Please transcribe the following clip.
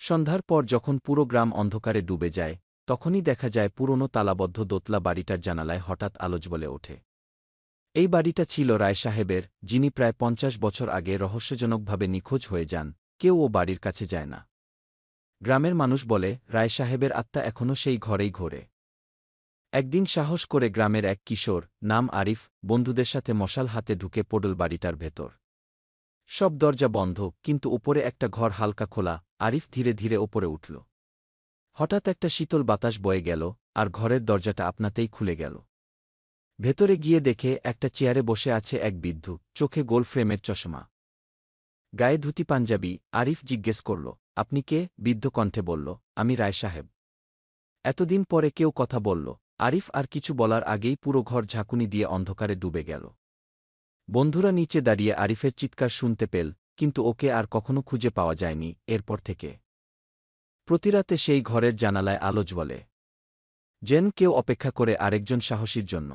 সন্ধ্যার পর যখন পুরো গ্রাম অন্ধকারে ডুবে যায় তখনই দেখা যায় পুরনো তালাবদ্ধ দোতলা বাড়িটার জানালায় হঠাৎ আলো জ্বলে ওঠে। এই বাড়িটা ছিল রায় সাহেবের, যিনি প্রায় ৫০ বছর আগে রহস্যজনকভাবে নিখোঁজ হয়ে যান। কেউ ও বাড়ির কাছে যায় না। গ্রামের মানুষ বলে রায় সাহেবের আত্মা এখনও সেই ঘরেই ঘোরে। একদিন সাহস করে গ্রামের এক কিশোর, নাম আরিফ, বন্ধুদের সাথে মশাল হাতে ঢুকে পড়ল বাড়িটার ভেতর। সব দরজা বন্ধ, কিন্তু উপরে একটা ঘর হালকা খোলা। আরিফ ধীরে ধীরে ওপরে উঠল। হঠাৎ একটা শীতল বাতাস বয়ে গেল, আর ঘরের দরজাটা আপনাতেই খুলে গেল। ভেতরে গিয়ে দেখে একটা চেয়ারে বসে আছে এক বৃদ্ধ, চোখে গোল ফ্রেমের চশমা, গায়ে ধুতি পাঞ্জাবি। আরিফ জিজ্ঞেস করল, আপনি কে? বৃদ্ধ কণ্ঠে বলল, আমি রায় সাহেব। এতদিন পরে কেউ কথা বলল। আরিফ আর কিছু বলার আগেই পুরো ঘর ঝাঁকুনি দিয়ে অন্ধকারে ডুবে গেল। বন্ধুরা নিচে দাঁড়িয়ে আরিফের চিৎকার শুনতে পেল, কিন্তু ওকে আর কখনো খুঁজে পাওয়া যায়নি। এরপর থেকে প্রতিরাতে সেই ঘরের জানালায় আলো জ্বলে, যেন কেউ অপেক্ষা করে আরেকজন সাহসীর জন্য।